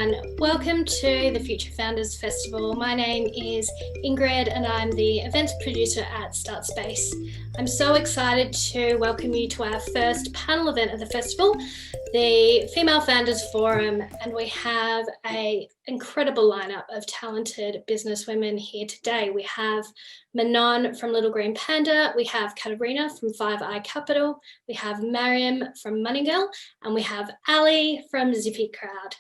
everyone. Welcome to the Future Founders Festival. My name is Ingrid and I'm the events producer at Start Space. I'm so excited to welcome you to our first panel event of the festival, the Female Founders Forum, and we have an incredible lineup of talented businesswomen here today. We have Manon from Little Green Panda, we have Katarina from 5i Capital, we have Mariam from Money Girl, and we have Ali from Zippy Crowd.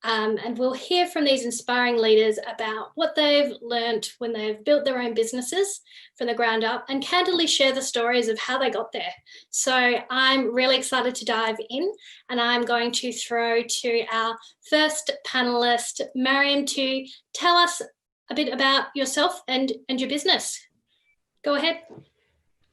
And we'll hear from these inspiring leaders about what they've learnt when they've built their own businesses from the ground up and candidly share the stories of how they got there. So I'm really excited to dive in, and I'm going to throw to our first panelist, Mariam, to tell us a bit about yourself and your business. Go ahead.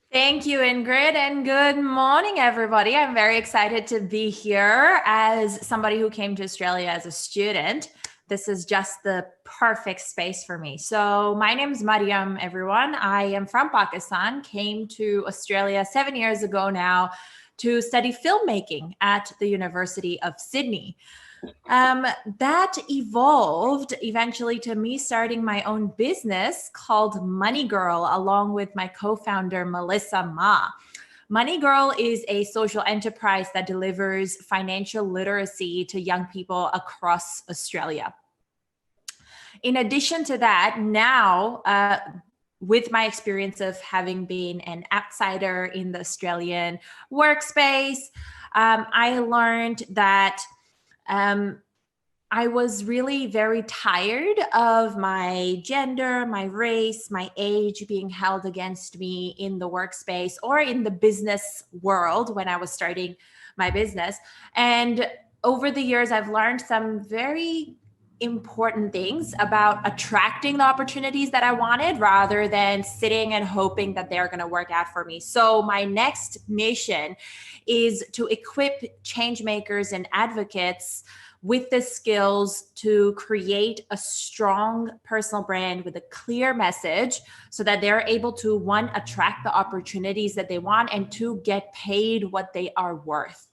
Thank you, Ingrid, and good morning, everybody. I'm very excited to be here as somebody who came to Australia as a student. This is just the perfect space for me. So my name is Mariam, everyone. I am from Pakistan, came to Australia 7 years ago now to study filmmaking at the University of Sydney. That evolved eventually to me starting my own business called Money Girl, along with my co-founder, Melissa Ma. Money Girl is a social enterprise that delivers financial literacy to young people across Australia. In addition to that, now, with my experience of having been an outsider in the Australian workspace, I learned that I was really very tired of my gender, my race, my age being held against me in the workspace or in the business world when I was starting my business. And over the years, I've learned some very important things about attracting the opportunities that I wanted rather than sitting and hoping that they're going to work out for me. So my next mission is to equip change makers and advocates with the skills to create a strong personal brand with a clear message so that they're able to, one, attract the opportunities that they want, and two, get paid what they are worth.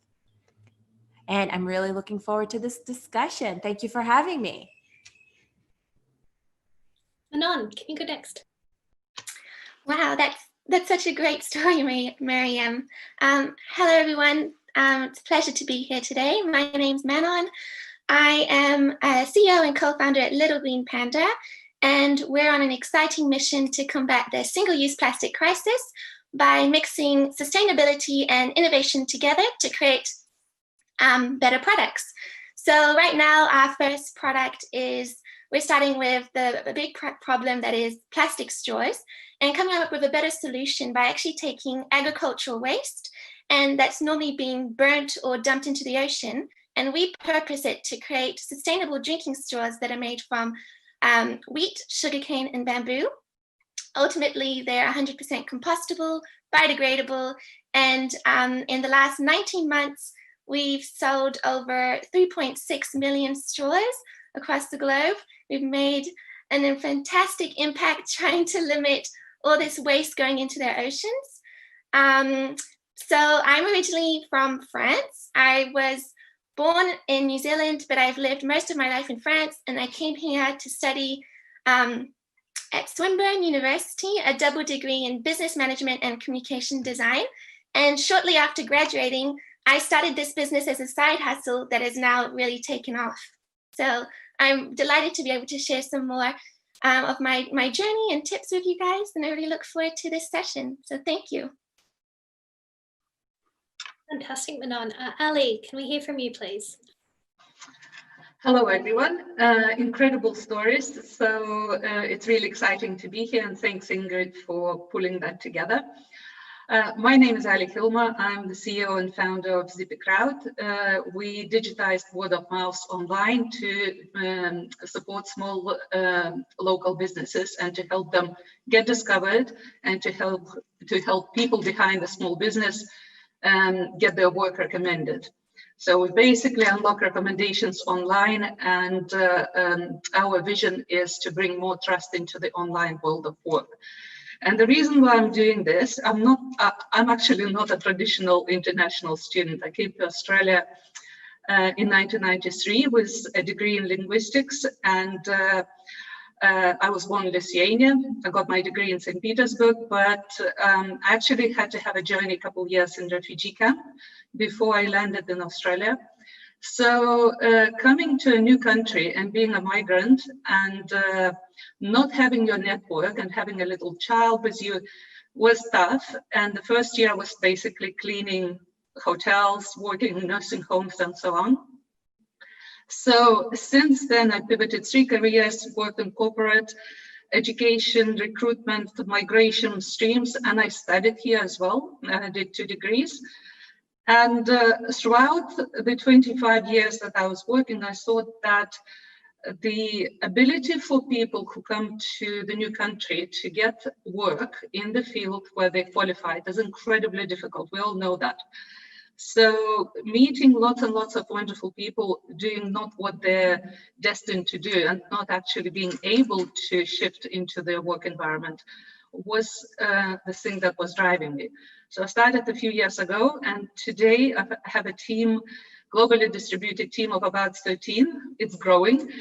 And I'm really looking forward to this discussion. Thank you for having me. Manon, can you go next? Wow, that's such a great story, Mariam. Hello, everyone. It's a pleasure to be here today. My name's Manon. I am a CEO and co-founder at Little Green Panda, and we're on an exciting mission to combat the single-use plastic crisis by mixing sustainability and innovation together to create better products. So right now, our first product is, we're starting with the big problem that is plastic straws, and coming up with a better solution by actually taking agricultural waste, and that's normally being burnt or dumped into the ocean, and we purpose it to create sustainable drinking straws that are made from wheat, sugarcane, and bamboo. Ultimately, they're 100% compostable, biodegradable, and in the last 19 months, we've sold over 3.6 million straws across the globe. We've made a fantastic impact trying to limit all this waste going into their oceans. So I'm originally from France. I was born in New Zealand, but I've lived most of my life in France, and I came here to study at Swinburne University, a double degree in business management and communication design. And shortly after graduating, I started this business as a side hustle that has now really taken off. So I'm delighted to be able to share some more of my journey and tips with you guys, and I really look forward to this session. So thank you. Fantastic, Manon. Ali, can we hear from you, please? Hello, everyone. Incredible stories. So it's really exciting to be here, and thanks, Ingrid, for pulling that together. My name is Ali Hilma. I'm the CEO and founder of Zippy Crowd. We digitized word of mouth online to support small local businesses and to help them get discovered and to help people behind the small business get their work recommended. So we basically unlock recommendations online, and our vision is to bring more trust into the online world of work. And the reason why I'm doing this, I'm actually not a traditional international student. I came to Australia in 1993 with a degree in linguistics, and I was born in Lithuania. I got my degree in St. Petersburg, but I actually had to have a journey a couple of years in refugee camp before I landed in Australia. So coming to a new country and being a migrant and not having your network and having a little child with you was tough. And the first year was basically cleaning hotels, working in nursing homes and so on. So since then, I pivoted 3 careers, worked in corporate, education, recruitment, migration streams, and I studied here as well. I did 2 degrees. And throughout the 25 years that I was working, I thought that the ability for people who come to the new country to get work in the field where they qualified is incredibly difficult. We all know that. So meeting lots and lots of wonderful people doing not what they're destined to do and not actually being able to shift into their work environment was the thing that was driving me. So I started a few years ago, and today I have a team, globally distributed team of about 13. It's growing.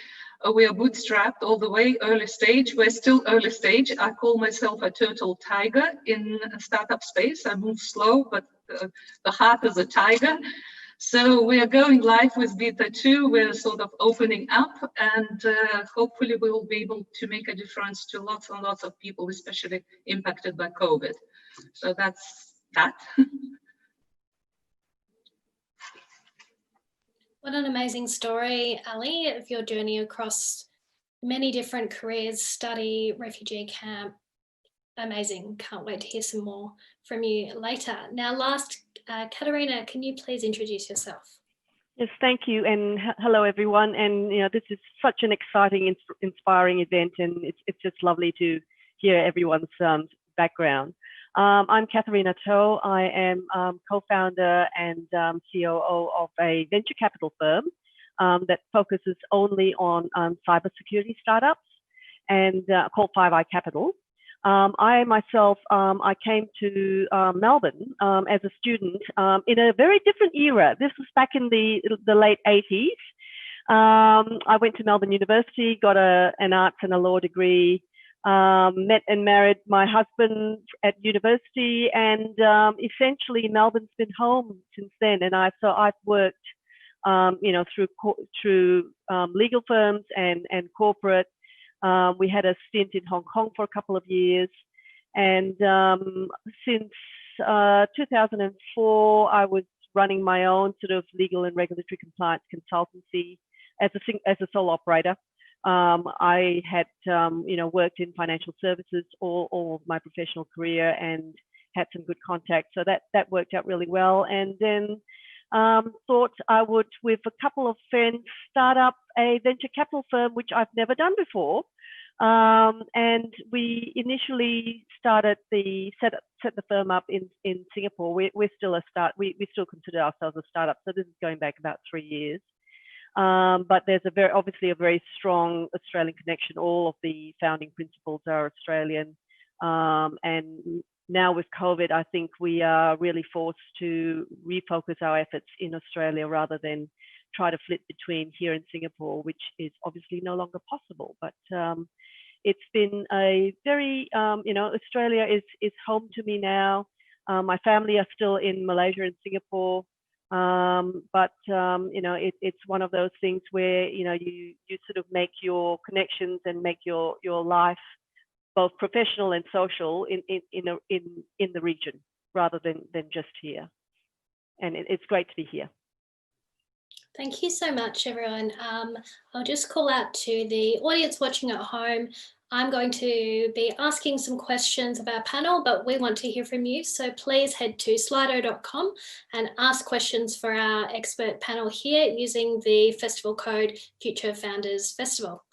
We are bootstrapped all the way, early stage. We're still early stage. I call myself a total tiger in a startup space. I move slow, but the heart is a tiger. So we are going live with Beta 2. We're sort of opening up, and hopefully we will be able to make a difference to lots and lots of people, especially impacted by COVID. So that's that. What an amazing story, Ali, of your journey across many different careers, study, refugee camp. Amazing. Can't wait to hear some more from you later. Now, last, Katerina, can you please introduce yourself? Yes, thank you, and hello everyone. And this is such an exciting, inspiring event, and it's just lovely to hear everyone's background. I'm Katerina To. I am co-founder and COO of a venture capital firm that focuses only on cybersecurity startups, and called 5i Capital. I myself, I came to Melbourne as a student in a very different era. This was back in the late 80s. I went to Melbourne University, got an arts and a law degree, met and married my husband at university, and essentially Melbourne's been home since then. And so I've worked, through legal firms and corporate. We had a stint in Hong Kong for a couple of years, and since 2004, I was running my own sort of legal and regulatory compliance consultancy as a sole operator. I had worked in financial services all of my professional career and had some good contacts, so that worked out really well. And then thought I would, with a couple of friends, start up a venture capital firm, which I've never done before. And we initially started set the firm up in Singapore. We're still we still consider ourselves a startup, so this is going back about 3 years. But there's obviously a very strong Australian connection. All of the founding principals are Australian, and now with COVID, I think we are really forced to refocus our efforts in Australia rather than try to flip between here and Singapore, which is obviously no longer possible. But it's been a very, Australia is home to me now. My family are still in Malaysia and Singapore, but it's one of those things where you sort of make your connections and make your life both professional and social in the region rather than just here. And it's great to be here. Thank you so much, everyone. I'll just call out to the audience watching at home. I'm going to be asking some questions of our panel, but we want to hear from you. So please head to slido.com and ask questions for our expert panel here using the festival code Future Founders Festival.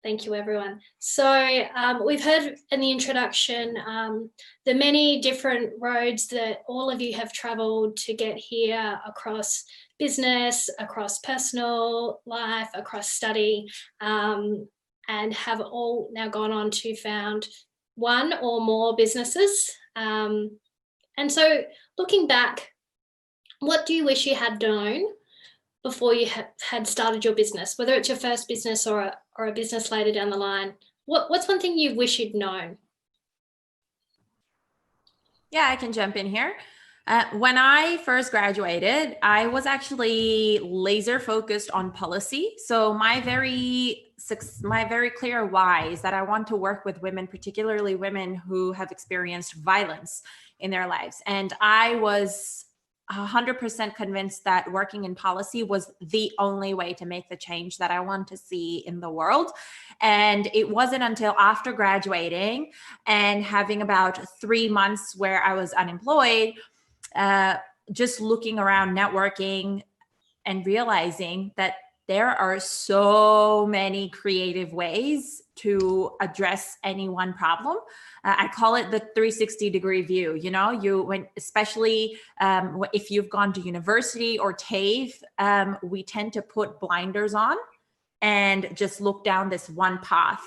Thank you, everyone. So we've heard in the introduction the many different roads that all of you have traveled to get here across business, across personal life, across study, and have all now gone on to found one or more businesses. And so looking back, what do you wish you had known before you had started your business, whether it's your first business or a business later down the line? What's one thing you wish you'd known? Yeah, I can jump in here. When I first graduated, I was actually laser focused on policy. So my very clear why is that I want to work with women, particularly women who have experienced violence in their lives. And I was 100% convinced that working in policy was the only way to make the change that I want to see in the world. And it wasn't until after graduating and having about 3 months where I was unemployed, just looking around, networking, and realizing that there are so many creative ways to address any one problem. I call it the 360-degree view. You know, especially if you've gone to university or TAFE, we tend to put blinders on and just look down this one path.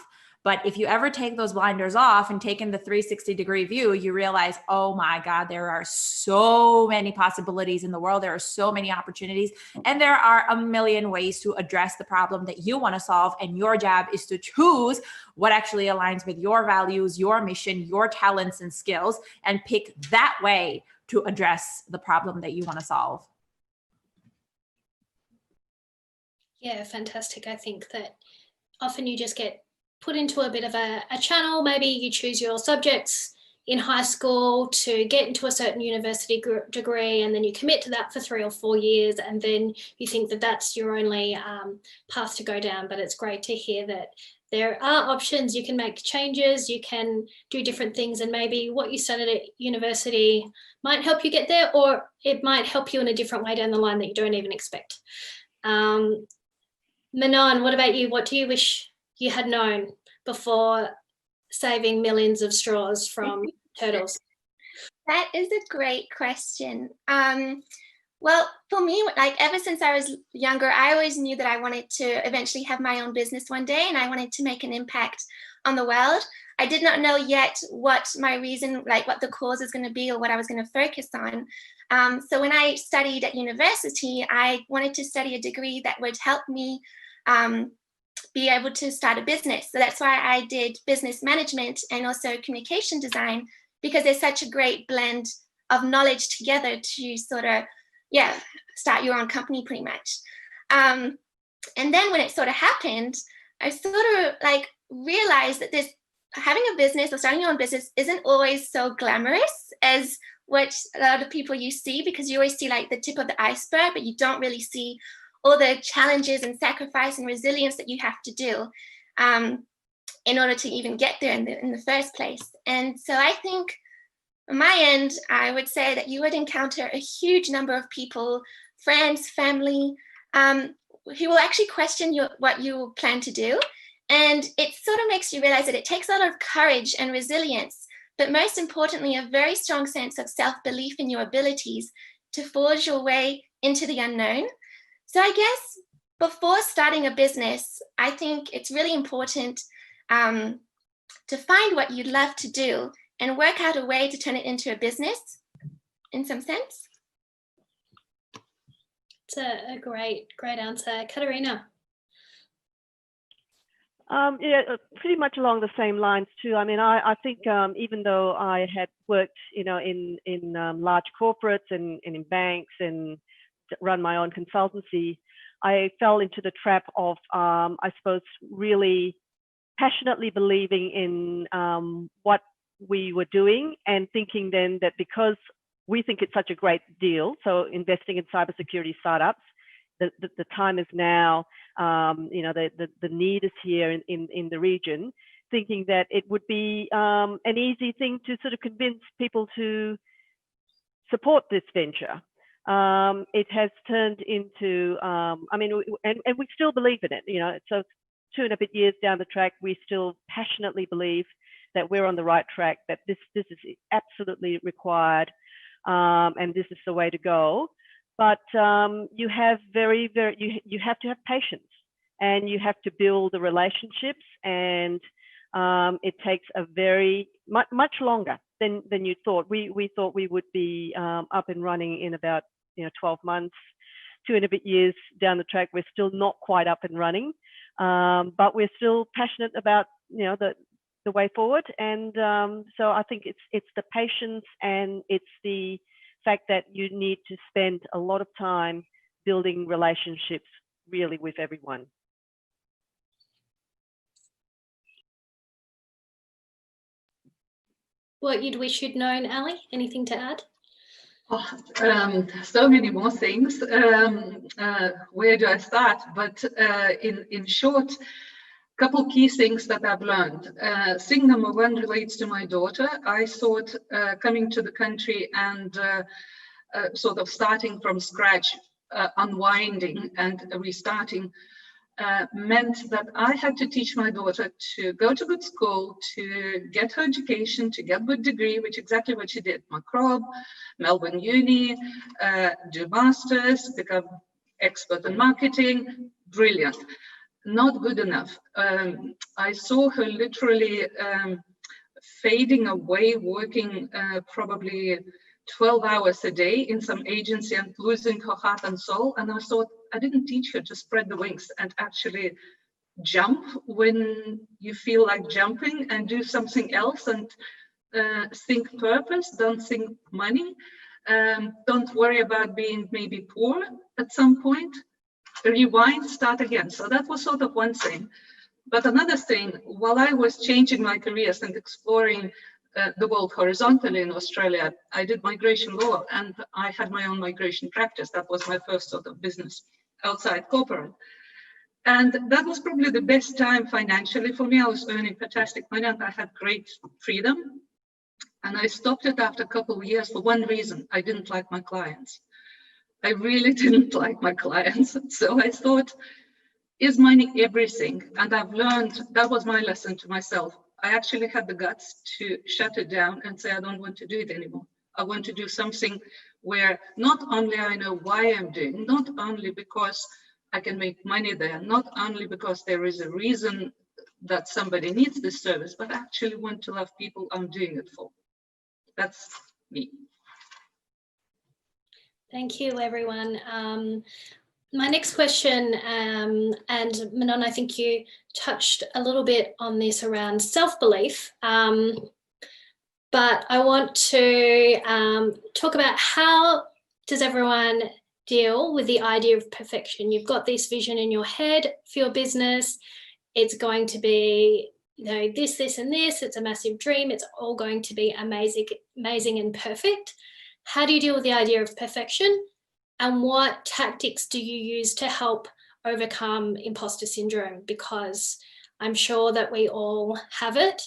But if you ever take those blinders off and take in the 360-degree view, you realize, oh my God, there are so many possibilities in the world. There are so many opportunities, and there are a million ways to address the problem that you want to solve. And your job is to choose what actually aligns with your values, your mission, your talents and skills, and pick that way to address the problem that you want to solve. Yeah, fantastic. I think that often you just get put into a bit of a channel. Maybe you choose your subjects in high school to get into a certain university degree, and then you commit to that for 3 or 4 years, and then you think that that's your only path to go down. But it's great to hear that there are options. You can make changes, you can do different things, and maybe what you studied at university might help you get there, or it might help you in a different way down the line that you don't even expect. Manon, what about you? What do you wish you had known before saving millions of straws from turtles? That is a great question. Well, for me, like ever since I was younger, I always knew that I wanted to eventually have my own business one day, and I wanted to make an impact on the world. I did not know yet what my reason, like what the cause is going to be or what I was going to focus on. So when I studied at university, I wanted to study a degree that would help me be able to start a business. So that's why I did business management and also communication design, because there's such a great blend of knowledge together to sort of, start your own company pretty much. And then when it sort of happened, I sort of like realized that having a business or starting your own business isn't always so glamorous as what a lot of people you see, because you always see like the tip of the iceberg, but you don't really see all the challenges and sacrifice and resilience that you have to do in order to even get there in the first place. And so I think on my end, I would say that you would encounter a huge number of people, friends, family, who will actually question what you plan to do. And it sort of makes you realize that it takes a lot of courage and resilience, but most importantly, a very strong sense of self-belief in your abilities to forge your way into the unknown. So I guess before starting a business, I think it's really important to find what you'd love to do and work out a way to turn it into a business in some sense. It's a great answer. Katerina? Pretty much along the same lines too. I mean, I think even though I had worked, in large corporates and in banks and run my own consultancy, I fell into the trap of, I suppose, really passionately believing in what we were doing and thinking then that because we think it's such a great deal, so investing in cybersecurity startups, the time is now, the need is here in the region, thinking that it would be an easy thing to sort of convince people to support this venture. It has turned into, and we still believe in it, so 2 and a bit years down the track, we still passionately believe that we're on the right track, that this is absolutely required, and this is the way to go. But you have you have to have patience, and you have to build the relationships, and it takes a very much longer than you thought. We thought we would be up and running in about 12 months. 2 and a bit years down the track, we're still not quite up and running, but we're still passionate about, you know, the way forward. And so I think it's the patience, and it's the fact that you need to spend a lot of time building relationships really with everyone. What you'd wish you'd known, Ali? Anything to add? Oh, so many more things. Where do I start? But in short, couple key things that I've learned. Thing number one relates to my daughter. I thought coming to the country and sort of starting from scratch, unwinding and restarting, meant that I had to teach my daughter to go to good school, to get her education, to get good degree, which is exactly what she did. Macrob, Melbourne Uni, do masters, become expert in marketing. Brilliant. Not good enough. I saw her literally fading away, working probably 12 hours a day in some agency and losing her heart and soul. And I thought, I didn't teach her to spread the wings and actually jump when you feel like jumping, and do something else, and think purpose, don't think money, don't worry about being maybe poor at some point, rewind, start again. So that was sort of one thing. But another thing, while I was changing my careers and exploring the world horizontally in Australia, I did migration law, and I had my own migration practice. That was my first sort of business outside corporate. And that was probably the best time financially for me. I was earning fantastic money and I had great freedom. And I stopped it after a couple of years for one reason: I didn't like my clients. I really didn't like my clients. So I thought, is money everything? And I've learned, that was my lesson to myself. I actually had the guts to shut it down and say, I don't want to do it anymore. I want to do something where not only I know why I'm doing, not only because I can make money there, not only because there is a reason that somebody needs this service, but I actually want to love people I'm doing it for. That's me. Thank you, everyone. My next question, and Manon, I think you touched a little bit on this around self-belief, but I want to talk about how does everyone deal with the idea of perfection? You've got this vision in your head for your business. It's going to be, you know, this, and this. It's a massive dream. It's all going to be amazing and perfect. How do you deal with the idea of perfection? And what tactics do you use to help overcome imposter syndrome? Because I'm sure that we all have it.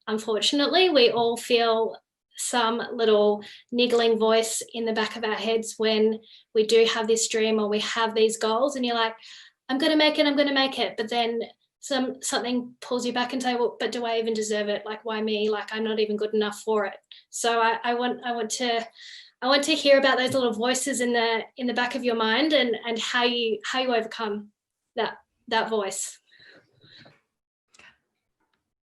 Unfortunately, we all feel some little niggling voice in the back of our heads when we do have this dream or we have these goals, and you're like, I'm going to make it. But then something pulls you back and say, well, but do I even deserve it? Like, why me? Like, I'm not even good enough for it. So I want to hear about those little voices in the back of your mind, and how you overcome that voice.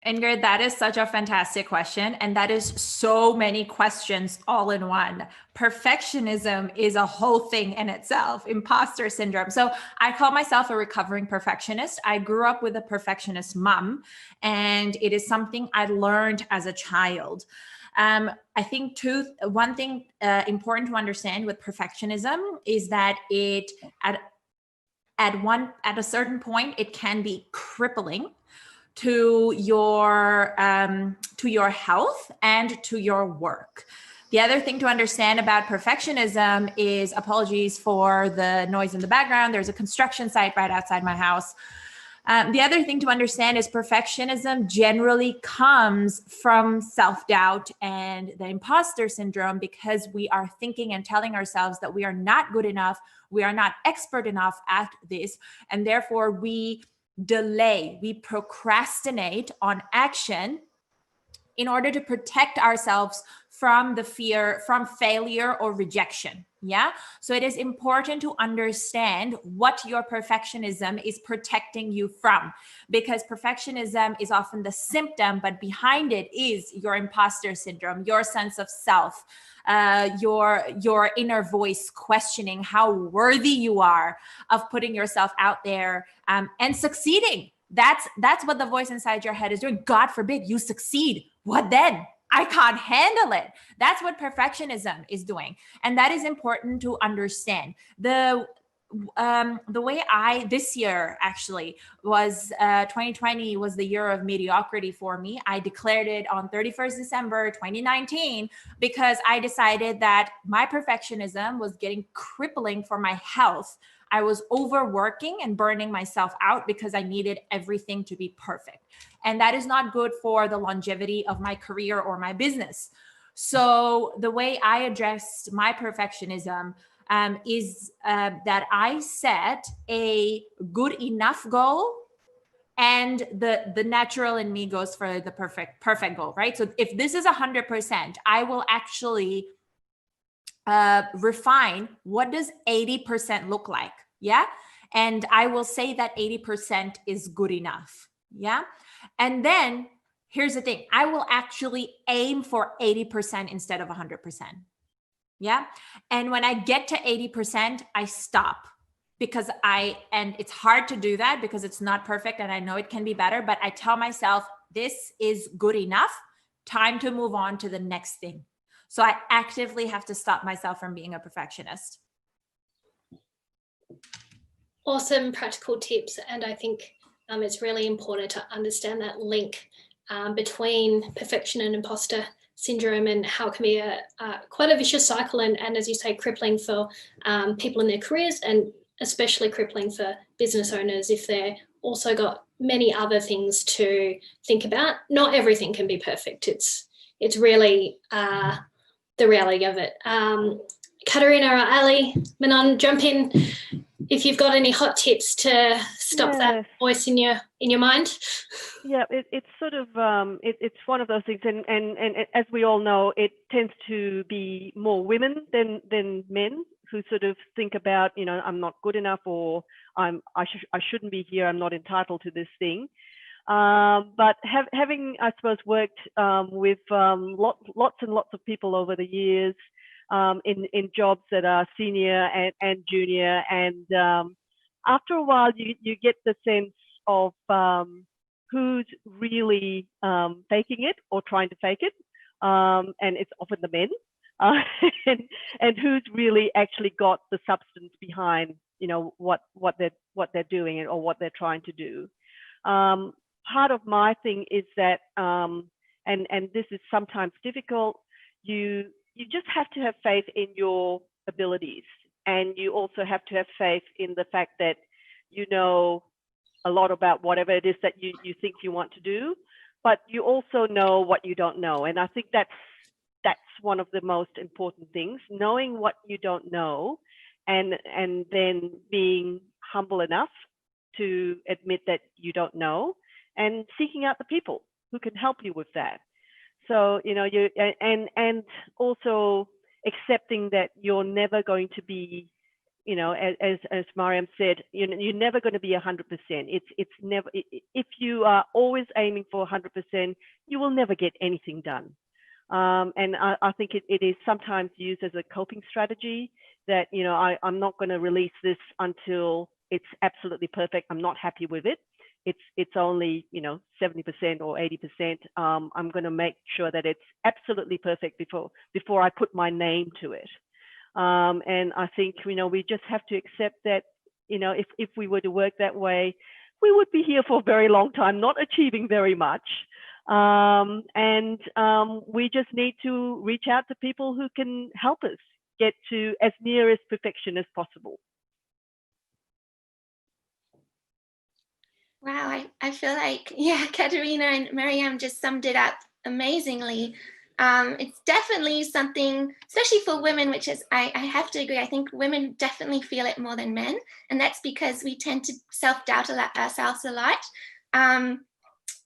Ingrid, that is such a fantastic question. And that is so many questions all in one. Perfectionism is a whole thing in itself, imposter syndrome. So I call myself a recovering perfectionist. I grew up with a perfectionist mom, and it is something I learned as a child. I think one thing important to understand with perfectionism is that it at a certain point, it can be crippling to your health and to your work. The other thing to understand about perfectionism is, apologies for the noise in the background, there's a construction site right outside my house. The other thing to understand is perfectionism generally comes from self-doubt and the imposter syndrome, because we are thinking and telling ourselves that we are not good enough, we are not expert enough at this, and therefore we delay, we procrastinate on action in order to protect ourselves from the fear, from failure or rejection. Yeah. So it is important to understand what your perfectionism is protecting you from, because perfectionism is often the symptom, but behind it is your imposter syndrome, your sense of self, your inner voice questioning how worthy you are of putting yourself out there and succeeding. That's what the voice inside your head is doing. God forbid you succeed. What then? I can't handle it. That's what perfectionism is doing. And that is important to understand. The way this year actually was 2020 was the year of mediocrity for me. I declared it on 31st December 2019 because I decided that my perfectionism was getting crippling for my health. I was overworking and burning myself out because I needed everything to be perfect. And that is not good for the longevity of my career or my business. So the way I addressed my perfectionism is that I set a good enough goal, and the natural in me goes for the perfect goal, right? So if this is 100%, I will actually refine what does 80% look like. Yeah. And I will say that 80% is good enough. Yeah. And then here's the thing, I will actually aim for 80% instead of 100%. Yeah. And when I get to 80%, I stop, because and it's hard to do that because it's not perfect and I know it can be better, but I tell myself, this is good enough, time to move on to the next thing. So I actively have to stop myself from being a perfectionist. Awesome practical tips. And I think it's really important to understand that link between perfection and imposter syndrome, and how it can be quite a vicious cycle, and as you say, crippling for people in their careers, and especially crippling for business owners if they're also got many other things to think about. Not everything can be perfect. It's really the reality of it. Katerina or Ali, Manon, jump in if you've got any hot tips to stop that voice in your mind. Yeah, it's sort of it's one of those things, and as we all know, it tends to be more women than men who sort of think about, I'm not good enough, or I shouldn't be here, I'm not entitled to this thing. But having, I suppose, worked with lots and lots of people over the years in jobs that are senior and junior, and after a while, you get the sense of who's really faking it or trying to fake it, and it's often the men, and who's really actually got the substance behind, what they're doing or what they're trying to do. Part of my thing is that, and this is sometimes difficult, you just have to have faith in your abilities, and you also have to have faith in the fact that you know a lot about whatever it is that you think you want to do, but you also know what you don't know. And I think that's one of the most important things, knowing what you don't know, and then being humble enough to admit that you don't know, and seeking out the people who can help you with that. So, and also accepting that you're never going to be, as Mariam said, you're never going to be 100%. It's never, if you are always aiming for 100%, you will never get anything done. And I think it is sometimes used as a coping strategy that, I'm not going to release this until it's absolutely perfect. I'm not happy with it. It's only 70% or 80%. I'm going to make sure that it's absolutely perfect before I put my name to it. And I think we just have to accept that if we were to work that way, we would be here for a very long time, not achieving very much. And we just need to reach out to people who can help us get to as near as perfection as possible. Wow, I feel like, Katerina and Mariam just summed it up amazingly. It's definitely something, especially for women, which is, I have to agree, I think women definitely feel it more than men. And that's because we tend to self-doubt ourselves a lot. And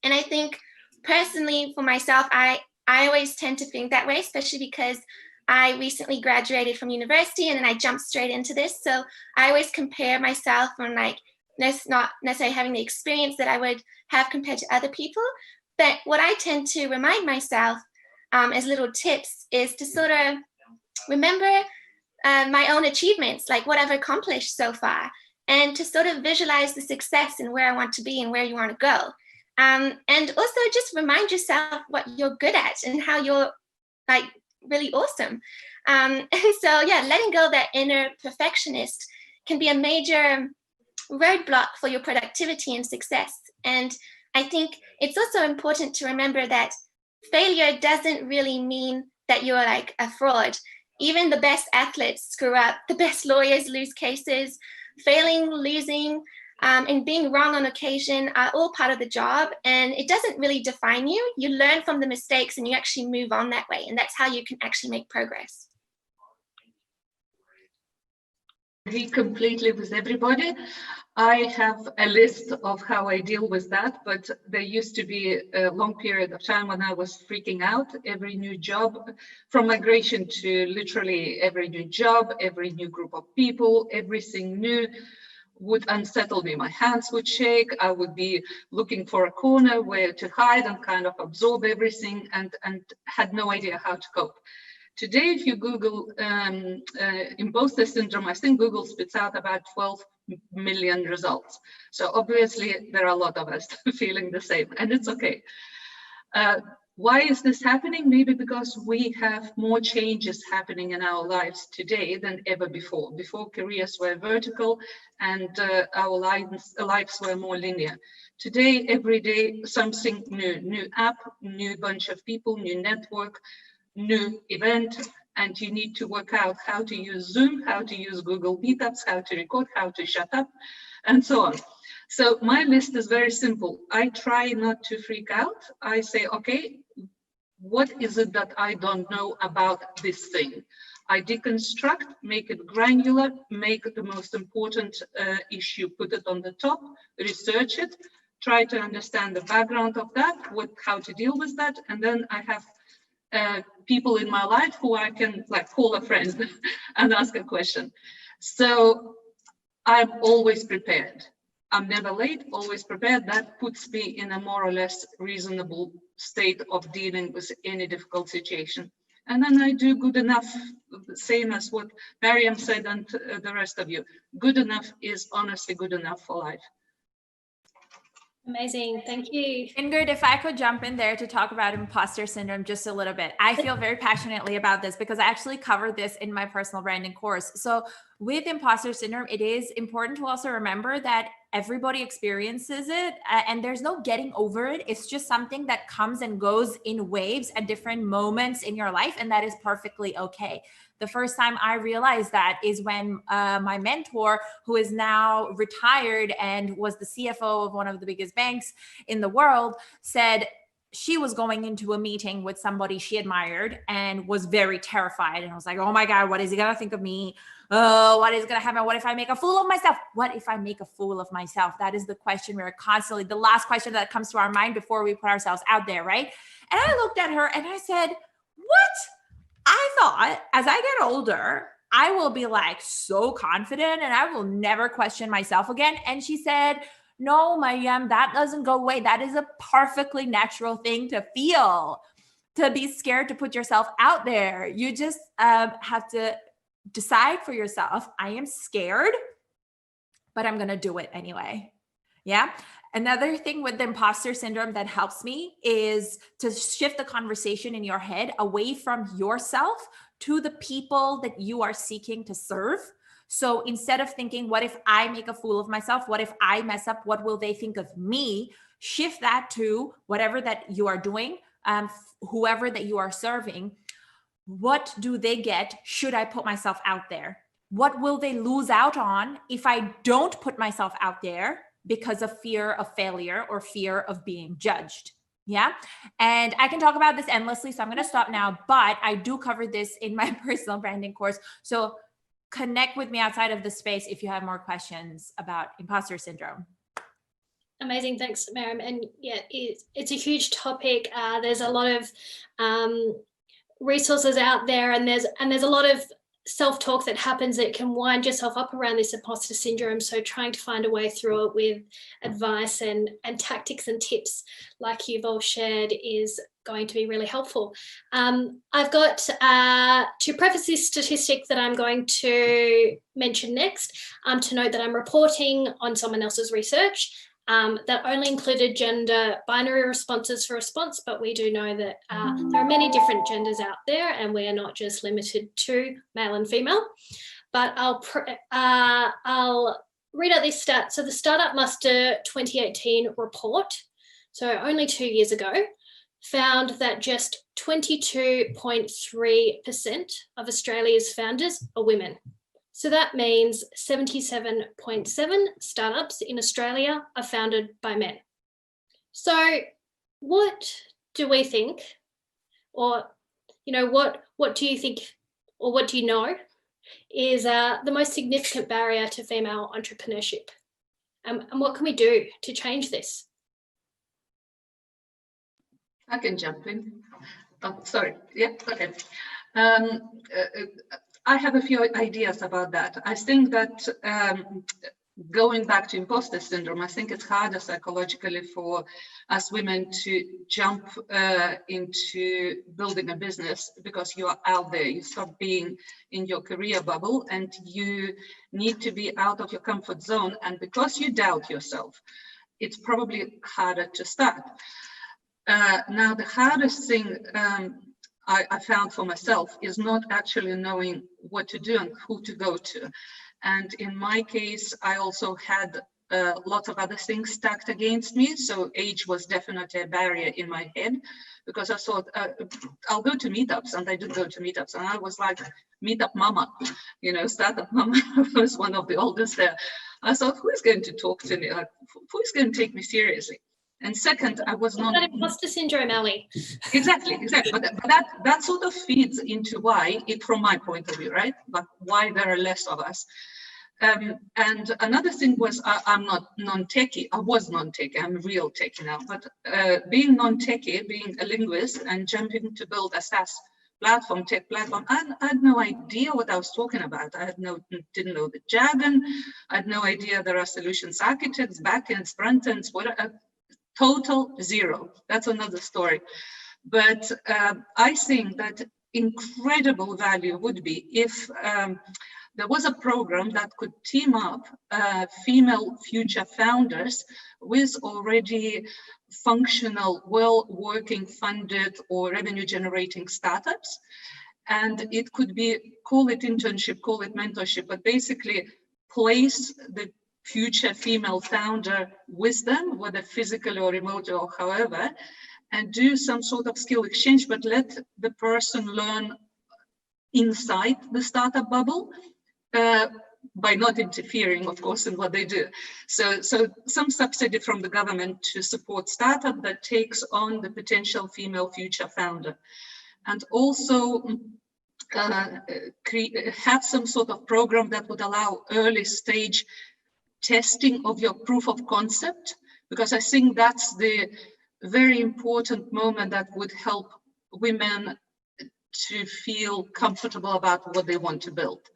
I think personally for myself, I always tend to think that way, especially because I recently graduated from university and then I jumped straight into this. So I always compare myself on like not necessarily having the experience that I would have compared to other people. But what I tend to remind myself as little tips is to sort of remember my own achievements, like what I've accomplished so far, and to sort of visualize the success and where I want to be and where you want to go. And also just remind yourself what you're good at and how you're like really awesome. And so, yeah, letting go of that inner perfectionist can be a major roadblock for your productivity and success. And I think it's also important to remember that failure doesn't really mean that you're like a fraud. Even the best athletes screw up, the best lawyers lose cases. Failing, losing, and being wrong on occasion are all part of the job, and it doesn't really define you. You learn from the mistakes and you actually move on that way, and that's how you can actually make progress. I agree completely with everybody. I have a list of how I deal with that, but there used to be a long period of time when I was freaking out. Every new job, from migration to literally every new job, every new group of people, everything new would unsettle me. My hands would shake. I would be looking for a corner where to hide and kind of absorb everything, and had no idea how to cope. Today, if you Google imposter syndrome, I think Google spits out about 12 million results. So obviously there are a lot of us feeling the same, and it's okay. Why is this happening? Maybe because we have more changes happening in our lives today than ever before. Before, careers were vertical and our lives were more linear. Today, every day, something new app, new bunch of people, new network, new event, and you need to work out how to use Zoom, how to use Google Meetups, how to record, how to shut up, and so on. So my list is very simple. I try not to freak out. I say, okay, what is it that I don't know about this thing? I deconstruct, make it granular, make the most important issue, put it on the top, research it, try to understand the background of that, how to deal with that, and then I have people in my life who I can like call a friend and ask a question. So I'm always prepared. I'm never late, always prepared. That puts me in a more or less reasonable state of dealing with any difficult situation. And then I do good enough, same as what Mariam said and the rest of you. Good enough is honestly good enough for life. Amazing, thank you. Ingrid, if I could jump in there to talk about imposter syndrome just a little bit. I feel very passionately about this because I actually covered this in my personal branding course. So with imposter syndrome, it is important to also remember that everybody experiences it and there's no getting over it. It's just something that comes and goes in waves at different moments in your life, and that is perfectly okay. The first time I realized that is when my mentor, who is now retired and was the CFO of one of the biggest banks in the world, said she was going into a meeting with somebody she admired and was very terrified. And I was like, oh my God, what is he going to think of me? Oh, what is going to happen? What if I make a fool of myself? What if I make a fool of myself? That is the question we're constantly, the last question that comes to our mind before we put ourselves out there, right? And I looked at her and I said, what? I thought as I get older, I will be like so confident and I will never question myself again. And she said, no, Mariam, that doesn't go away. That is a perfectly natural thing to feel, to be scared to put yourself out there. You just have to decide for yourself, I am scared, but I'm going to do it anyway. Yeah. Another thing with the imposter syndrome that helps me is to shift the conversation in your head away from yourself to the people that you are seeking to serve. So instead of thinking, what if I make a fool of myself? What if I mess up? What will they think of me? Shift that to whatever that you are doing, whoever that you are serving. What do they get? Should I put myself out there? What will they lose out on if I don't put myself out there because of fear of failure or fear of being judged? Yeah. And I can talk about this endlessly, so I'm going to stop now, but I do cover this in my personal branding course. So connect with me outside of the space if you have more questions about imposter syndrome. Amazing, thanks, Mariam. And yeah, it's a huge topic. There's a lot of resources out there, and there's a lot of self-talk that happens that can wind yourself up around this imposter syndrome. So trying to find a way through it with advice and tactics and tips like you've all shared is going to be really helpful. I've got to preface this statistic that I'm going to mention next, to note that I'm reporting on someone else's research that only included gender binary responses for response, but we do know that there are many different genders out there, and we are not just limited to male and female. But I'll read out this stat. So the Startup Muster 2018 report, so only 2 years ago, found that just 22.3% of Australia's founders are women. So that means 77.7 startups in Australia are founded by men. So what do we think, or what do you think, or what do you know is the most significant barrier to female entrepreneurship? And what can we do to change this? I can jump in. Oh, sorry. Yeah, okay. I have a few ideas about that. I think that going back to imposter syndrome, I think it's harder psychologically for us women to jump into building a business because you are out there. You stop being in your career bubble and you need to be out of your comfort zone. And because you doubt yourself, it's probably harder to start. Now, the hardest thing I found for myself is not actually knowing what to do and who to go to. And in my case, I also had lots of other things stacked against me. So age was definitely a barrier in my head because I thought, I'll go to meetups, and I did go to meetups, and I was like, meetup mama, startup mama. I was one of the oldest there. I thought, who is going to talk to me? Like, who is going to take me seriously? And second, I was not. That imposter syndrome, Ali. Exactly. But that sort of feeds into why, from my point of view, right? But why there are less of us. And another thing was I'm not non-techie. I was non-techie. I'm real techie now. But being non-techie, being a linguist, and jumping to build a SaaS platform, tech platform, I had no idea what I was talking about. I didn't know the jargon. I had no idea there are solutions architects, backends, frontends, whatever. Total zero. That's another story. But I think that incredible value would be if there was a program that could team up female future founders with already functional, well-working, funded or revenue-generating startups. And it could be, call it internship, call it mentorship, but basically place the future female founder with them, whether physically or remotely or however, and do some sort of skill exchange, but let the person learn inside the startup bubble by not interfering, of course, in what they do. So some subsidy from the government to support startup that takes on the potential female future founder. And also have some sort of program that would allow early stage testing of your proof of concept, because I think that's the very important moment that would help women to feel comfortable about what they want to build.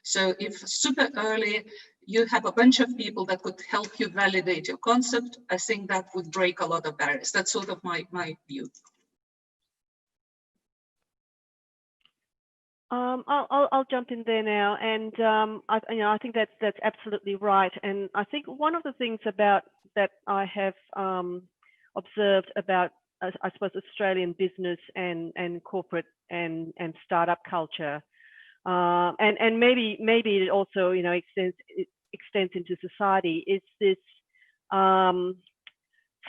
So if super early you have a bunch of people that could help you validate your concept, I think that would break a lot of barriers. That's sort of my view. I'll jump in there now, and I think that's absolutely right. And I think one of the things about that I have observed about, I suppose, Australian business and corporate and startup culture, and maybe it also extends into society, is this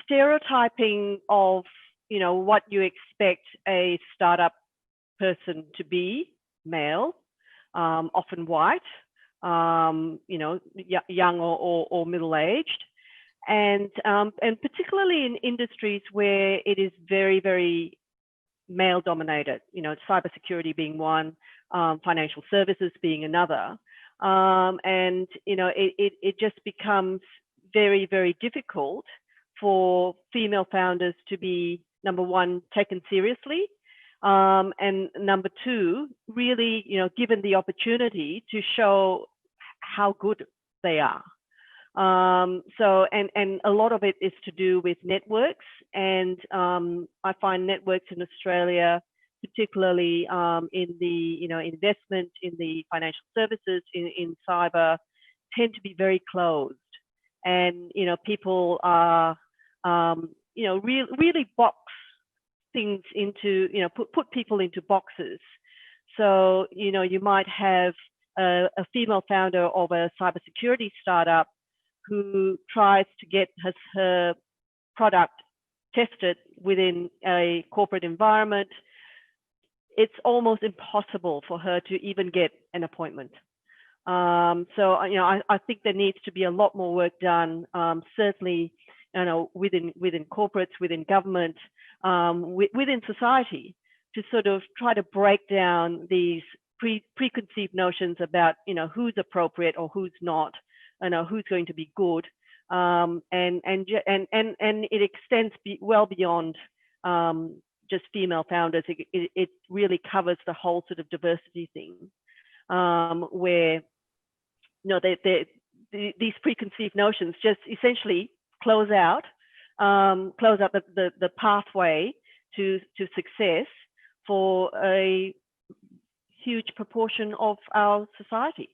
stereotyping of what you expect a startup person to be. Male, often white, young or middle-aged, and particularly in industries where it is very, very male-dominated. Cybersecurity being one, financial services being another, and it just becomes very, very difficult for female founders to be, number one, taken seriously. And number two, really, given the opportunity to show how good they are. And a lot of it is to do with networks, and I find networks in Australia, particularly in the investment, in the financial services, in cyber, tend to be very closed, and people are really box things into put people into boxes. So you might have a female founder of a cybersecurity startup who tries to get her product tested within a corporate environment. It's almost impossible for her to even get an appointment. So I think there needs to be a lot more work done, certainly within corporates, within government, within society, to sort of try to break down these preconceived notions about who's appropriate or who's not, who's going to be good, and it extends well beyond just female founders. It really covers the whole sort of diversity thing, where these preconceived notions just essentially close out the pathway to success for a huge proportion of our society.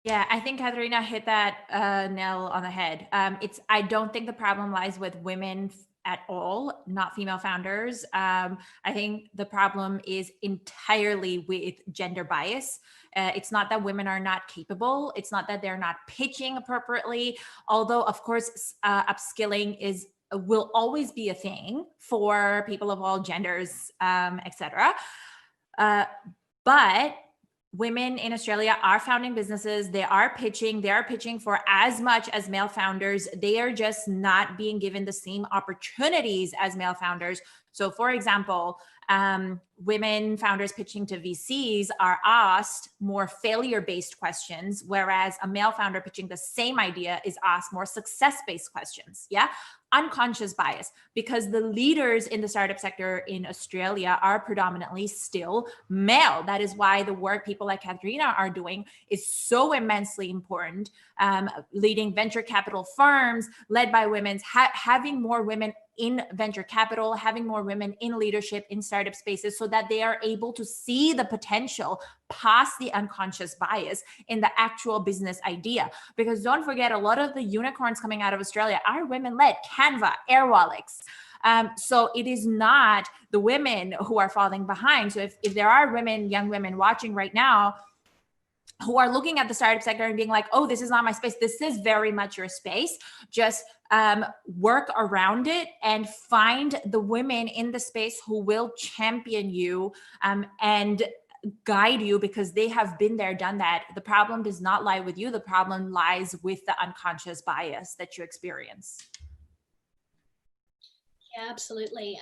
Yeah, I think Katharina hit that nail on the head. I don't think the problem lies with women at all, not female founders. I think the problem is entirely with gender bias. It's not that women are not capable. It's not that they're not pitching appropriately. Although, of course, upskilling will always be a thing for people of all genders, etc. But women in Australia are founding businesses. They are pitching for as much as male founders. They are just not being given the same opportunities as male founders. So for example, women founders pitching to VCs are asked more failure-based questions, whereas a male founder pitching the same idea is asked more success-based questions. Yeah. Unconscious bias, because the leaders in the startup sector in Australia are predominantly still male. That is why the work people like Katharina are doing is so immensely important. Leading venture capital firms led by women, having more women in venture capital, having more women in leadership in startup spaces, so that they are able to see the potential past the unconscious bias in the actual business idea. Because don't forget, a lot of the unicorns coming out of Australia are women-led. Canva, Airwallex. So it is not the women who are falling behind. So if there are women, young women watching right now, who are looking at the startup sector and being like, oh, this is not my space. This is very much your space. Just work around it and find the women in the space who will champion you and guide you, because they have been there, done that. The problem does not lie with you. The problem lies with the unconscious bias that you experience. Yeah, absolutely.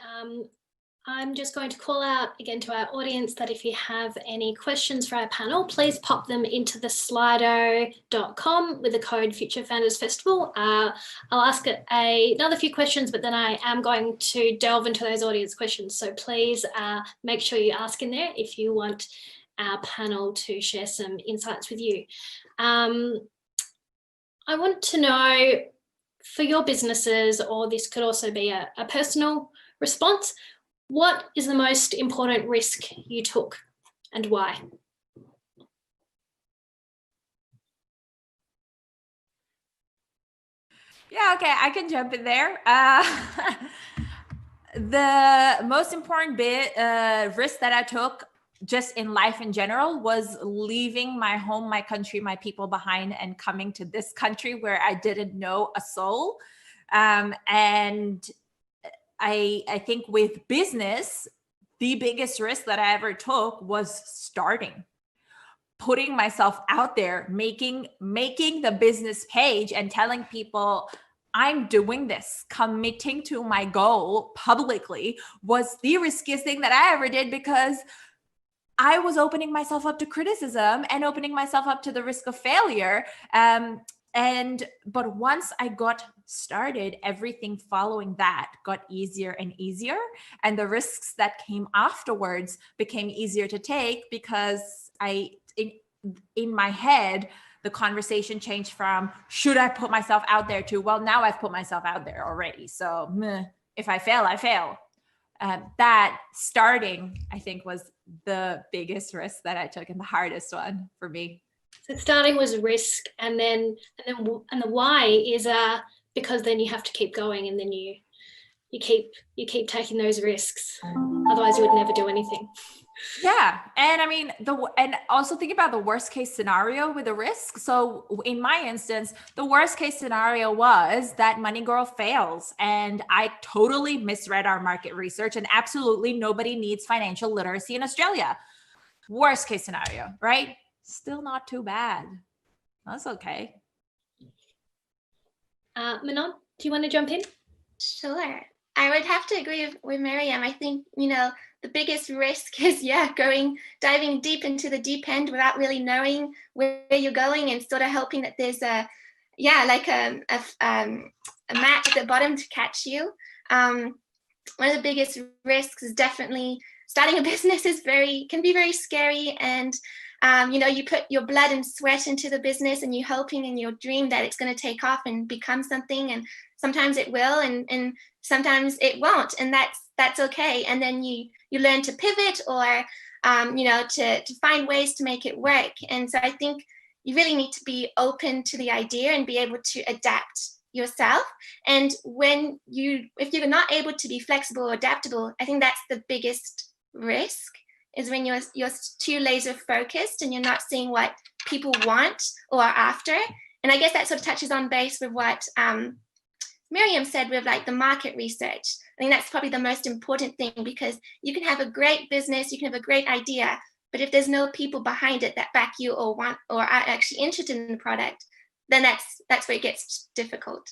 I'm just going to call out again to our audience that if you have any questions for our panel, please pop them into the slido.com with the code Future Founders Festival. I'll ask another few questions, but then I am going to delve into those audience questions. So please make sure you ask in there if you want our panel to share some insights with you. I want to know, for your businesses, or this could also be a personal response, what is the most important risk you took and why? Yeah, okay, I can jump in there. The most important risk that I took just in life in general was leaving my home, my country, my people behind, and coming to this country where I didn't know a soul. And I think with business, the biggest risk that I ever took was starting, putting myself out there, making the business page and telling people I'm doing this, committing to my goal publicly was the riskiest thing that I ever did, because I was opening myself up to criticism and opening myself up to the risk of failure. But once I got started, everything following that got easier and easier. And the risks that came afterwards became easier to take because in my head, the conversation changed from, should I put myself out there, to, well, now I've put myself out there already. So if I fail, I fail. That starting, I think, was the biggest risk that I took and the hardest one for me. So starting was a risk, and the why is because then you have to keep going, and then you keep taking those risks. Otherwise, you would never do anything. Yeah. And I mean, and also think about the worst case scenario with a risk. So in my instance, the worst case scenario was that Money Girl fails, and I totally misread our market research, and absolutely nobody needs financial literacy in Australia. Worst case scenario, right? Still not too bad. That's okay. Manon, do you want to jump in? Sure. I would have to agree with Miriam. I think, the biggest risk is, diving deep into the deep end without really knowing where you're going, and sort of hoping that there's a mat at the bottom to catch you. One of the biggest risks is definitely starting a business can be very scary, and you put your blood and sweat into the business, and you're hoping in your dream that it's going to take off and become something, and sometimes it will, and sometimes it won't, and that's okay. And then you learn to pivot, or to find ways to make it work. And so I think you really need to be open to the idea and be able to adapt yourself. And if you're not able to be flexible or adaptable, I think that's the biggest risk, is when you're too laser focused and you're not seeing what people want or are after. And I guess that sort of touches on base with what Miriam said with the market research. I think that's probably the most important thing, because you can have a great business, you can have a great idea, but if there's no people behind it that back you or want or are actually interested in the product, then that's where it gets difficult.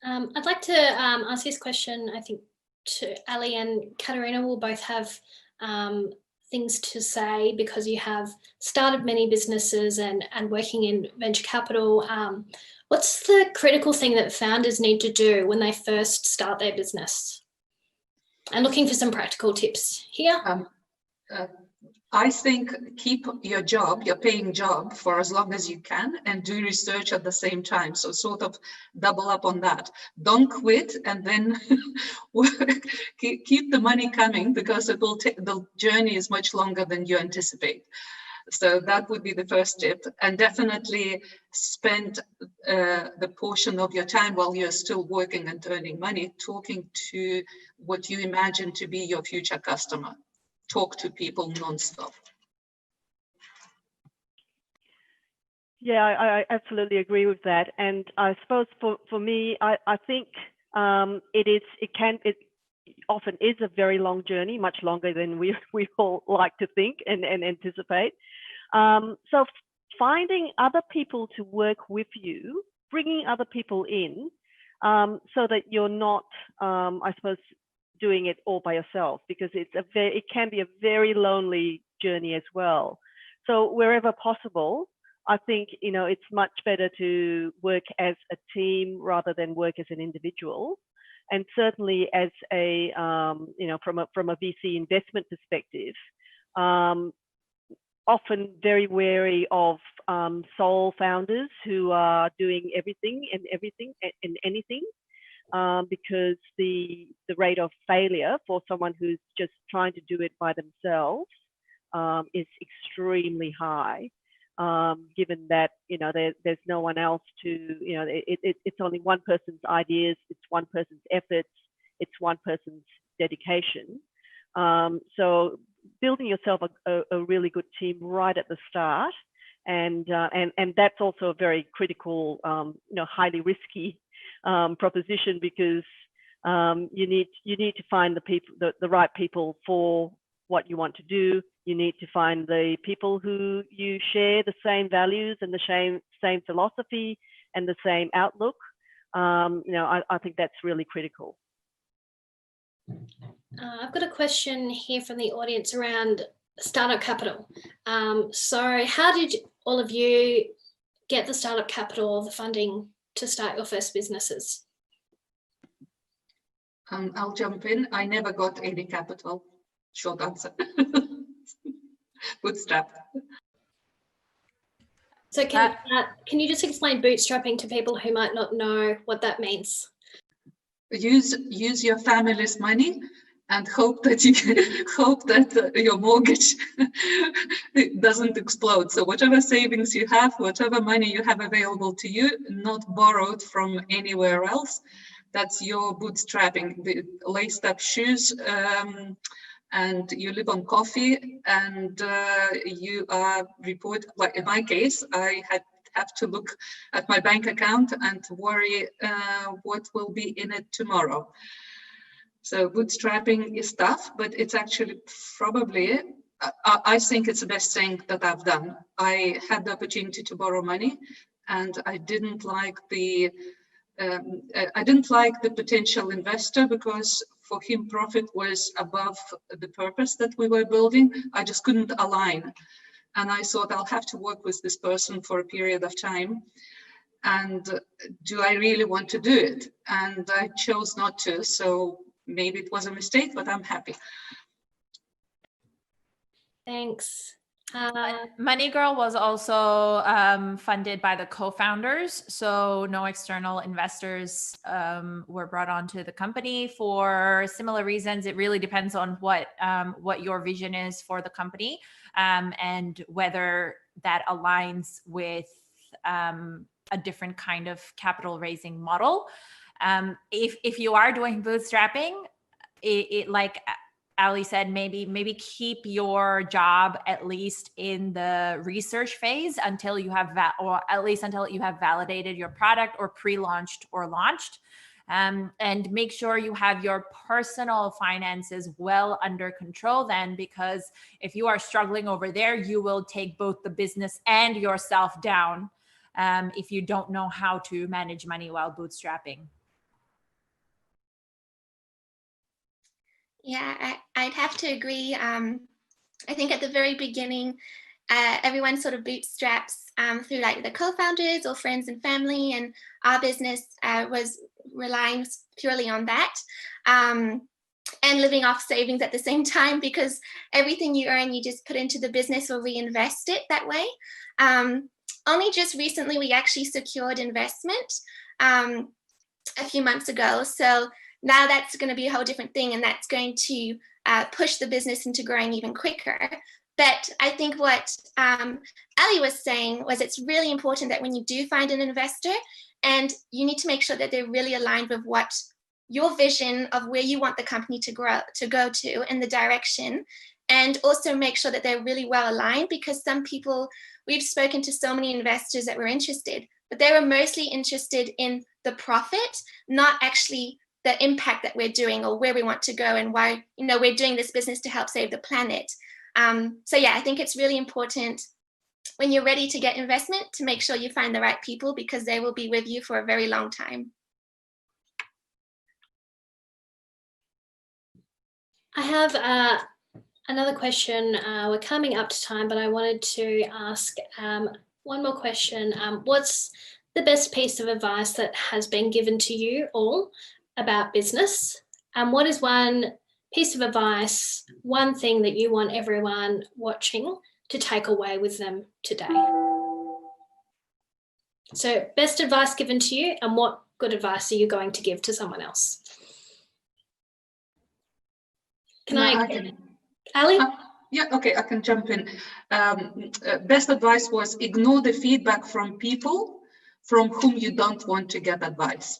I'd like to ask this question, I think, to Ali and Katarina. Will both have things to say, because you have started many businesses and working in venture capital. What's the critical thing that founders need to do when they first start their business? And looking for some practical tips here. I think keep your job, your paying job, for as long as you can, and do research at the same time. So sort of double up on that. Don't quit, and then keep the money coming, because it will take, the journey is much longer than you anticipate. So that would be the first tip. And definitely spend the portion of your time while you're still working and earning money talking to what you imagine to be your future customer. Talk to people nonstop. Yeah, I absolutely agree with that. And I suppose for me, I think it often is a very long journey, much longer than we all like to think and anticipate. So finding other people to work with you, bringing other people in, so that you're not, I suppose, doing it all by yourself, because it can be a very lonely journey as well. So wherever possible, I think it's much better to work as a team rather than work as an individual. And certainly as a from a VC investment perspective, often very wary of sole founders who are doing everything and anything. Because the rate of failure for someone who's just trying to do it by themselves is extremely high, given that there's no one else to it's only one person's ideas, it's one person's efforts, it's one person's dedication. So building yourself a really good team right at the start, and that's also a very critical, highly risky proposition, because you need to find the right people for what you want to do. You need to find the people who you share the same values and the same philosophy and the same outlook. I think that's really critical. I've got a question here from the audience around startup capital. So how did all of you get the startup capital or the funding to start your first businesses? I'll jump in. I never got any capital. Short answer. Bootstrap. So can you just explain bootstrapping to people who might not know what that means? Use your family's money and hope that your mortgage doesn't explode. So whatever savings you have, whatever money you have available to you, not borrowed from anywhere else, that's your bootstrapping. The laced up shoes, and you live on coffee, and you report, like in my case, I have to look at my bank account and worry what will be in it tomorrow. So bootstrapping is tough, but it's actually probably, I think it's the best thing that I've done. I had the opportunity to borrow money, and I didn't like the potential investor, because for him profit was above the purpose that we were building. I just couldn't align. And I thought, I'll have to work with this person for a period of time. And do I really want to do it? And I chose not to. So maybe it was a mistake, but I'm happy. Thanks. Money Girl was also funded by the co-founders, so no external investors were brought onto the company for similar reasons. It really depends on what your vision is for the company, and whether that aligns with a different kind of capital raising model. If you are doing bootstrapping, it like Ali said, maybe keep your job at least in the research phase until you have or at least until you have validated your product or pre-launched or launched, and make sure you have your personal finances well under control then, because if you are struggling over there, you will take both the business and yourself down if you don't know how to manage money while bootstrapping. Yeah, I'd have to agree. I think at the very beginning, everyone sort of bootstraps through like the co-founders or friends and family, and our business was relying purely on that, and living off savings at the same time, because everything you earn, you just put into the business or reinvest it that way. Only just recently, we actually secured investment a few months ago. So now that's going to be a whole different thing, and that's going to push the business into growing even quicker. But I think what Ali was saying was it's really important that when you do find an investor, and you need to make sure that they're really aligned with what your vision of where you want the company to go to in the direction, and also make sure that they're really well aligned, because some people, we've spoken to so many investors that were interested, but they were mostly interested in the profit, not actually the impact that we're doing or where we want to go and why, we're doing this business to help save the planet. So yeah, I think it's really important when you're ready to get investment to make sure you find the right people, because they will be with you for a very long time. I have another question. We're coming up to time, but I wanted to ask one more question. What's the best piece of advice that has been given to you all about business? And what is one piece of advice, one thing that you want everyone watching to take away with them today? So best advice given to you, and what good advice are you going to give to someone else? Ali? Yeah, okay, I can jump in. Best advice was ignore the feedback from people from whom you don't want to get advice.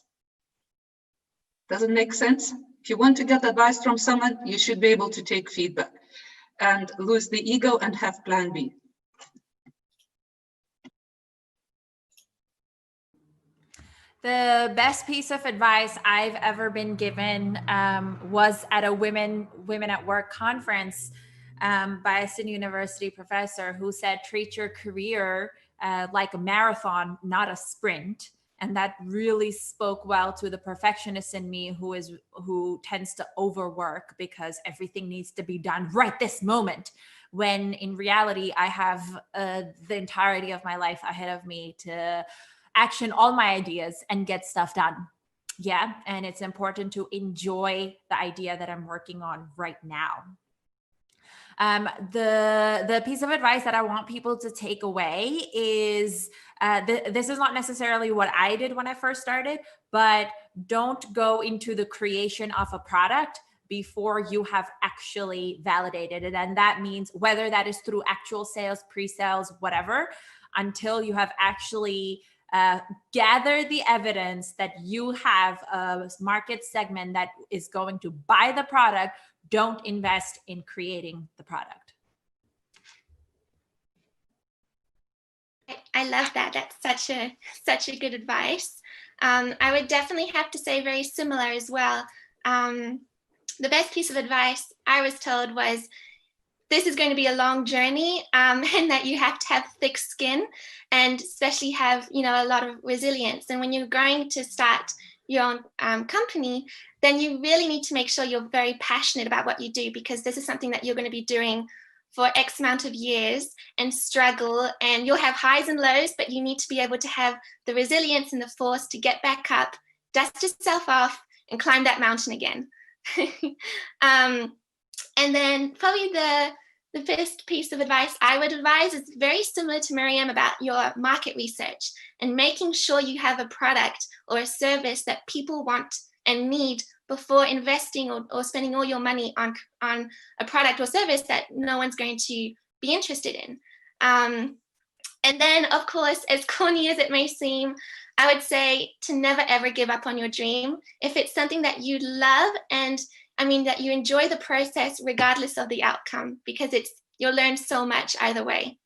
Does it make sense? If you want to get advice from someone, you should be able to take feedback and lose the ego and have plan B. The best piece of advice I've ever been given was at a Women at Work conference by a Sydney University professor who said, treat your career like a marathon, not a sprint. And that really spoke well to the perfectionist in me, who tends to overwork because everything needs to be done right this moment, when in reality I have the entirety of my life ahead of me to action all my ideas and get stuff done. Yeah, and it's important to enjoy the idea that I'm working on right now. The piece of advice that I want people to take away is this is not necessarily what I did when I first started, but don't go into the creation of a product before you have actually validated it. And that means whether that is through actual sales, pre-sales, whatever, until you have actually gather the evidence that you have a market segment that is going to buy the product. Don't invest in creating the product. I love that. That's such a good advice. I would definitely have to say very similar as well. The best piece of advice I was told was, this is going to be a long journey, and that you have to have thick skin and especially have, a lot of resilience. And when you're going to start your own company, then you really need to make sure you're very passionate about what you do, because this is something that you're going to be doing for X amount of years and struggle, and you'll have highs and lows, but you need to be able to have the resilience and the force to get back up, dust yourself off, and climb that mountain again. And then probably the first piece of advice I would advise is very similar to Miriam about your market research and making sure you have a product or a service that people want and need before investing or spending all your money on a product or service that no one's going to be interested in. And then, of course, as corny as it may seem, I would say to never ever give up on your dream. If it's something that you love, and that you enjoy the process regardless of the outcome, because you'll learn so much either way.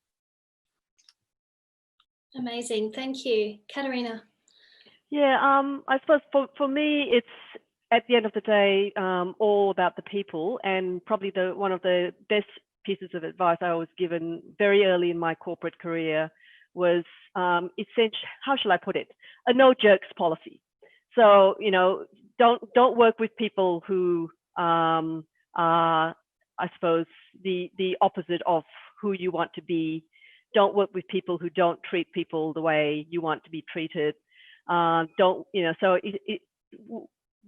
Amazing, thank you. Katerina. Yeah, I suppose for me, it's at the end of the day all about the people, and probably one of the best pieces of advice I was given very early in my corporate career was essentially, how shall I put it, a no jerks policy. So don't work with people who are, I suppose, the opposite of who you want to be. Don't work with people who don't treat people the way you want to be treated.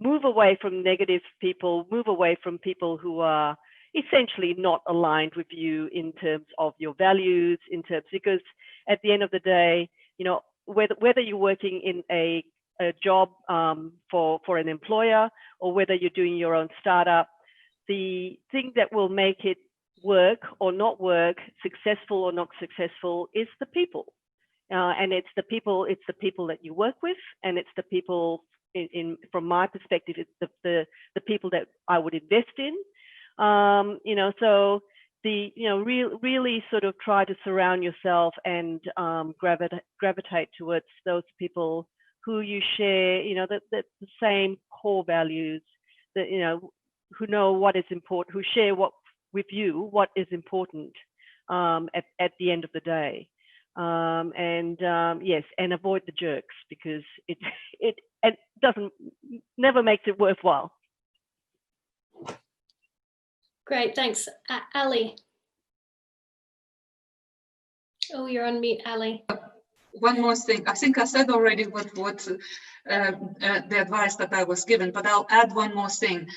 Move away from negative people, move away from people who are essentially not aligned with you in terms of your values, because at the end of the day, whether you're working in a job for an employer, or whether you're doing your own startup, the thing that will make it work or not work, successful or not successful, is the people. And it's the people that you work with, and it's the people, from my perspective, it's the people that I would invest in. So really sort of try to surround yourself and gravitate towards those people who you share, the same core values, that, who know what is important, who share what is important at the end of the day. Yes, and avoid the jerks, because it never makes it worthwhile. Great, thanks. Ali. Oh, you're on mute, Ali. One more thing. I think I said already what the advice that I was given, but I'll add one more thing.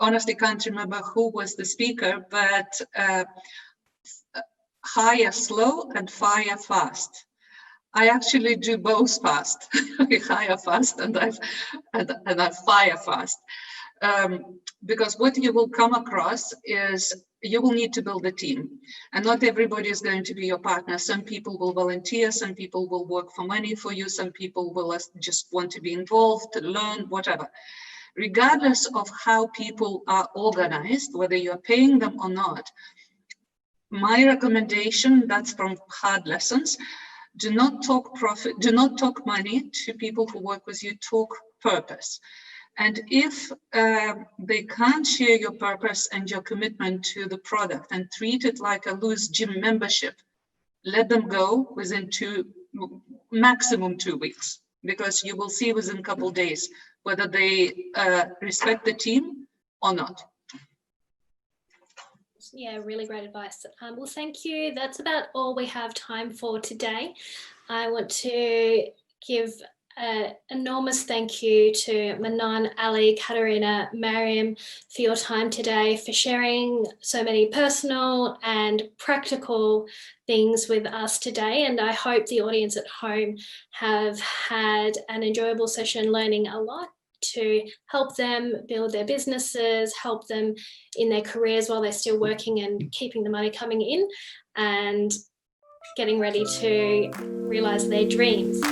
Honestly, can't remember who was the speaker, but hire slow and fire fast. I actually do both fast. I hire fast and I fire fast. Because what you will come across is you will need to build a team, and not everybody is going to be your partner. Some people will volunteer, some people will work for money for you, some people will just want to be involved, to learn, whatever. Regardless of how people are organized, whether you're paying them or not, my recommendation, that's from hard lessons, do not talk profit, do not talk money to people who work with you, talk purpose. And if they can't share your purpose and your commitment to the product and treat it like a loose gym membership, let them go within maximum 2 weeks. because you will see within a couple of days whether they respect the team or not. Yeah, really great advice. Well, thank you. That's about all we have time for today. I want to give an enormous thank you to Manon, Ali, Katerina, Mariam for your time today, for sharing so many personal and practical things with us today. And I hope the audience at home have had an enjoyable session learning a lot to help them build their businesses, help them in their careers while they're still working and keeping the money coming in and getting ready to realize their dreams.